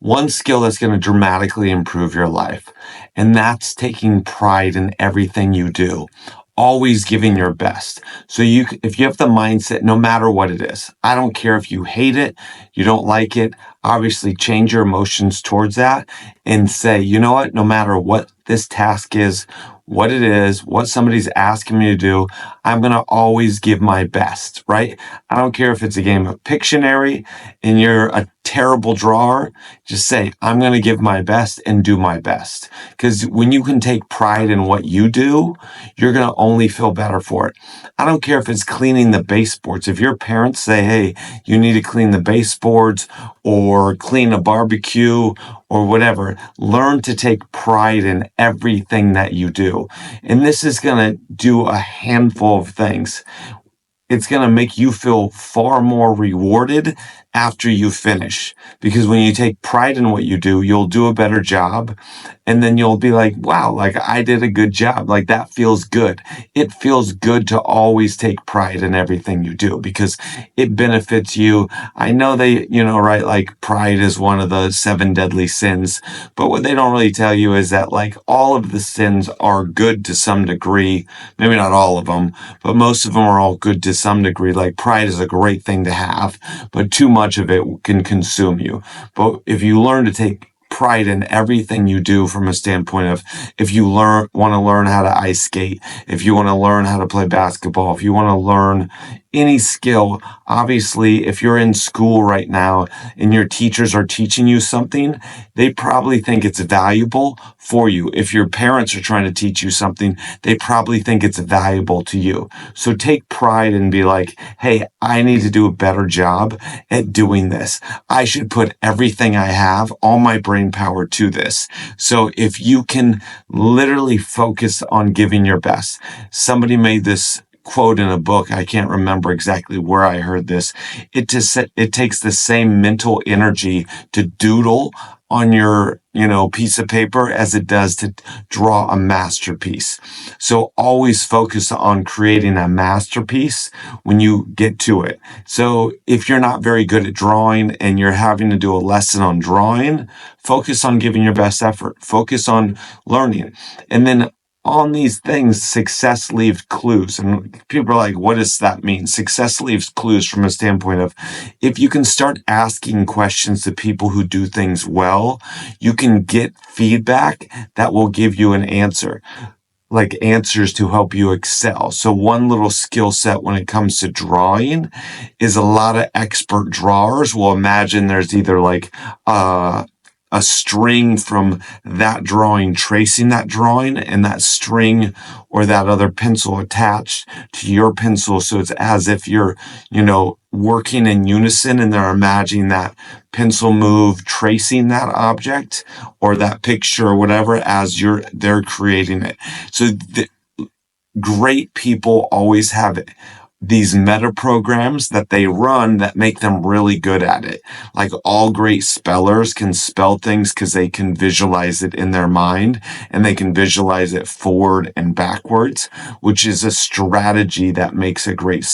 one skill that's going to dramatically improve your life. And that's taking pride in everything you do, always giving your best. So if you have the mindset, no matter what it is, I don't care if you hate it, you don't like it, obviously change your emotions towards that and say, you know what, no matter what this task is, what it is, what somebody's asking me to do, I'm going to always give my best, right? I don't care if it's a game of Pictionary and you're a terrible drawer, just say, I'm going to give my best and do my best. Because when you can take pride in what you do, you're going to only feel better for it. I don't care if it's cleaning the baseboards. If your parents say, hey, you need to clean the baseboards or clean a barbecue or whatever, learn to take pride in everything that you do. And this is going to do a handful of things. It's going to make you feel far more rewarded after you finish. Because when you take pride in what you do, you'll do a better job. And then you'll be like, wow, like I did a good job. Like that feels good. It feels good to always take pride in everything you do because it benefits you. I know right, like pride is one of the 7 deadly sins, but what they don't really tell you is that like all of the sins are good to some degree. Maybe not all of them, but most of them are all good to some degree. Like pride is a great thing to have, but too much of it can consume you. But if you learn to take pride in everything you do from a standpoint of if you want to learn how to ice skate, if you want to learn how to play basketball, if you want to learn any skill, obviously, if you're in school right now and your teachers are teaching you something, they probably think it's valuable for you. If your parents are trying to teach you something, they probably think it's valuable to you. So take pride and be like, hey, I need to do a better job at doing this. I should put everything I have, all my brain power to this. So if you can literally focus on giving your best, somebody made this quote in a book. I can't remember exactly where I heard this. It takes the same mental energy to doodle on your, piece of paper as it does to draw a masterpiece. So always focus on creating a masterpiece when you get to it. So if you're not very good at drawing and you're having to do a lesson on drawing, focus on giving your best effort. Focus on learning. And then on these things, success leaves clues. And people are like, what does that mean? Success leaves clues from a standpoint of if you can start asking questions to people who do things well, you can get feedback that will give you an answer, like answers to help you excel. So one little skill set when it comes to drawing is a lot of expert drawers will imagine there's either like a string from that drawing, tracing that drawing, and that string or that other pencil attached to your pencil. So it's as if you're, working in unison and they're imagining that pencil move, tracing that object or that picture or whatever as they're creating it. So great people always have these meta programs that they run that make them really good at it. Like all great spellers can spell things because they can visualize it in their mind and they can visualize it forward and backwards, which is a strategy that makes a great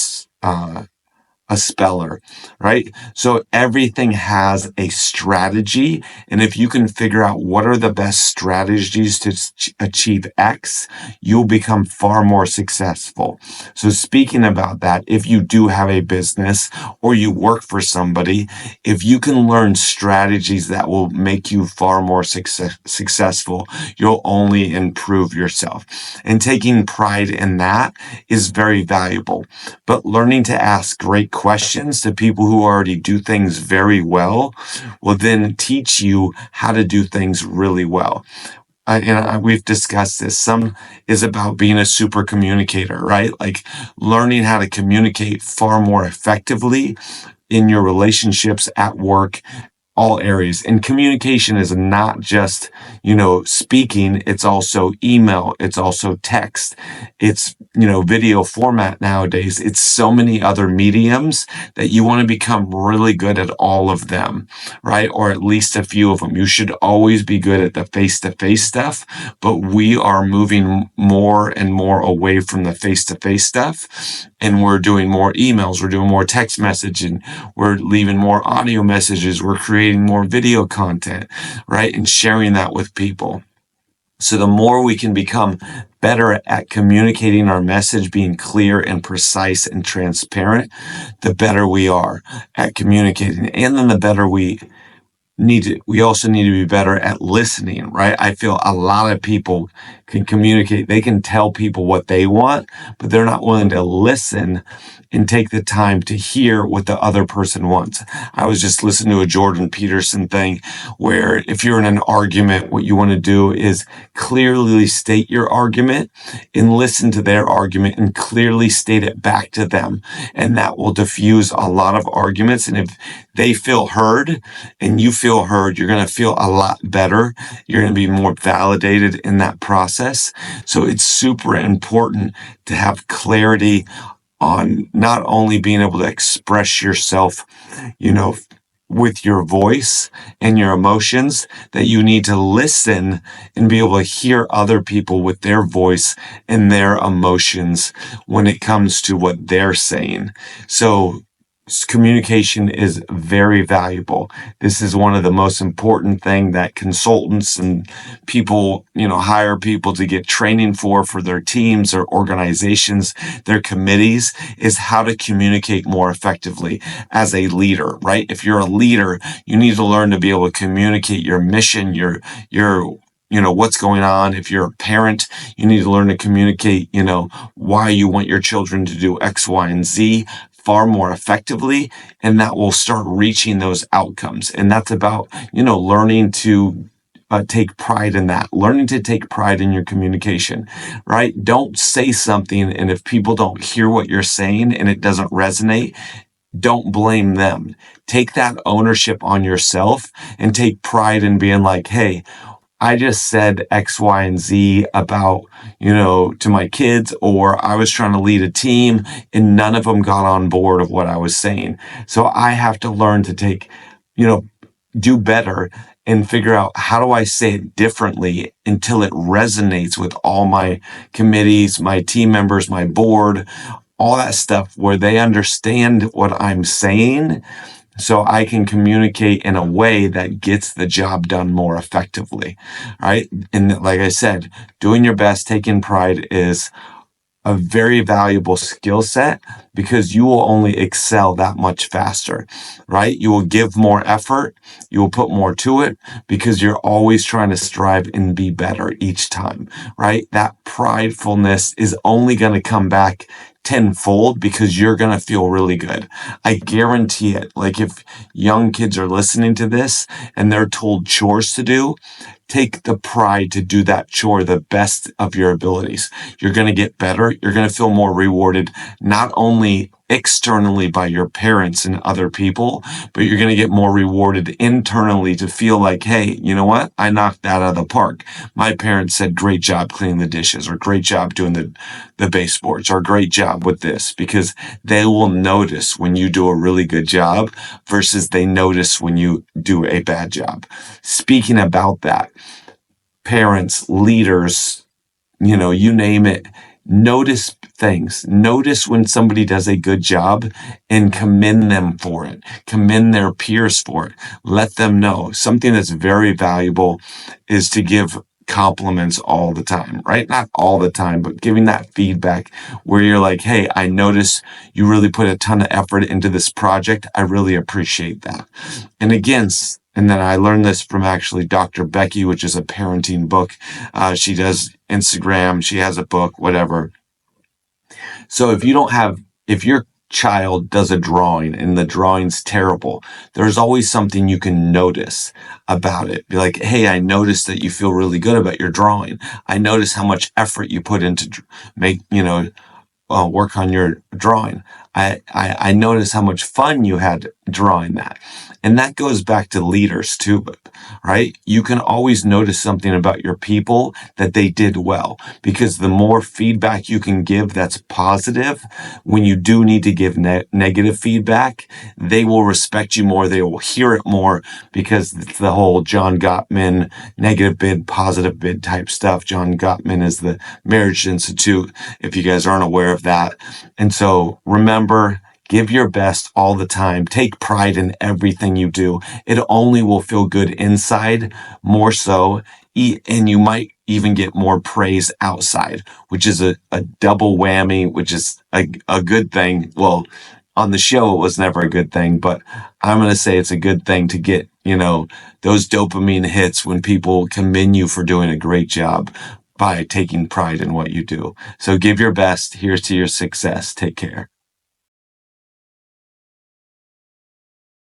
a speller, right? So everything has a strategy. And if you can figure out what are the best strategies to achieve X, you'll become far more successful. So speaking about that, if you do have a business or you work for somebody, if you can learn strategies that will make you far more successful, you'll only improve yourself. And taking pride in that is very valuable. But learning to ask great questions to people who already do things very well will then teach you how to do things really well. We've discussed this. Some is about being a super communicator, right? Like learning how to communicate far more effectively in your relationships at work, all areas. And communication is not just, speaking. It's also email. It's also text. It's, video format nowadays. It's so many other mediums that you want to become really good at all of them, right? Or at least a few of them. You should always be good at the face-to-face stuff, but we are moving more and more away from the face-to-face stuff. And we're doing more emails. We're doing more text messaging. We're leaving more audio messages. We're creating creating more video content, right? And sharing that with people. So the more we can become better at communicating our message, being clear and precise and transparent, the better we are at communicating. And then the better we also need to be better at listening, right? I feel a lot of people can communicate. They can tell people what they want, but they're not willing to listen and take the time to hear what the other person wants. I was just listening to a Jordan Peterson thing where if you're in an argument, what you want to do is clearly state your argument and listen to their argument and clearly state it back to them. And that will diffuse a lot of arguments. And if they feel heard and you feel heard, you're going to feel a lot better. You're going to be more validated in that process. So it's super important to have clarity on not only being able to express yourself, with your voice and your emotions, that you need to listen and be able to hear other people with their voice and their emotions when it comes to what they're saying. So communication is very valuable. This is one of the most important thing that consultants and people, hire people to get training for their teams or organizations, their committees, is how to communicate more effectively as a leader, right? If you're a leader, you need to learn to be able to communicate your mission, your what's going on. If you're a parent, you need to learn to communicate, why you want your children to do X, Y, and Z far more effectively, and that will start reaching those outcomes. And that's about, learning to take pride in that, learning to take pride in your communication, right? Don't say something, and if people don't hear what you're saying and it doesn't resonate, don't blame them. Take that ownership on yourself and take pride in being like, hey, I just said X, Y, and Z about, to my kids, or I was trying to lead a team and none of them got on board of what I was saying. So I have to learn to take, do better and figure out how do I say it differently until it resonates with all my committees, my team members, my board, all that stuff where they understand what I'm saying, so I can communicate in a way that gets the job done more effectively, right? And like I said, doing your best, taking pride is a very valuable skill set because you will only excel that much faster, right? You will give more effort. You will put more to it because you're always trying to strive and be better each time, right? That pridefulness is only going to come back tenfold because you're going to feel really good. I guarantee it. Like if young kids are listening to this and they're told chores to do, take the pride to do that chore the best of your abilities. You're going to get better. You're going to feel more rewarded, not only externally by your parents and other people, but you're going to get more rewarded internally to feel like, hey, you know what? I knocked that out of the park. My parents said, great job cleaning the dishes, or great job doing the baseboards, or great job with this, because they will notice when you do a really good job versus they notice when you do a bad job. Speaking about that, parents, leaders, you name it, notice things. Notice when somebody does a good job and commend them for it. Commend their peers for it. Let them know. Something that's very valuable is to give compliments all the time, right? Not all the time, but giving that feedback where you're like, hey, I notice you really put a ton of effort into this project. I really appreciate that. And again, and then I learned this from actually Dr. Becky, which is a parenting book. She does Instagram. She has a book, whatever. So if your child does a drawing and the drawing's terrible, there's always something you can notice about it. Be like, hey, I noticed that you feel really good about your drawing. I noticed how much effort you put into work on your drawing. I noticed how much fun you had drawing that. And that goes back to leaders too, right? You can always notice something about your people that they did well, because the more feedback you can give that's positive, when you do need to give negative feedback, they will respect you more. They will hear it more, because it's the whole John Gottman negative bid, positive bid type stuff. John Gottman is the Marriage Institute, if you guys aren't aware of that. And so remember, Give your best all the time. Take pride in everything you do. It only will feel good inside more so. And you might even get more praise outside, which is a double whammy, which is a good thing. Well, on the show, it was never a good thing, but I'm going to say it's a good thing to get, those dopamine hits when people commend you for doing a great job by taking pride in what you do. So give your best. Here's to your success. Take care.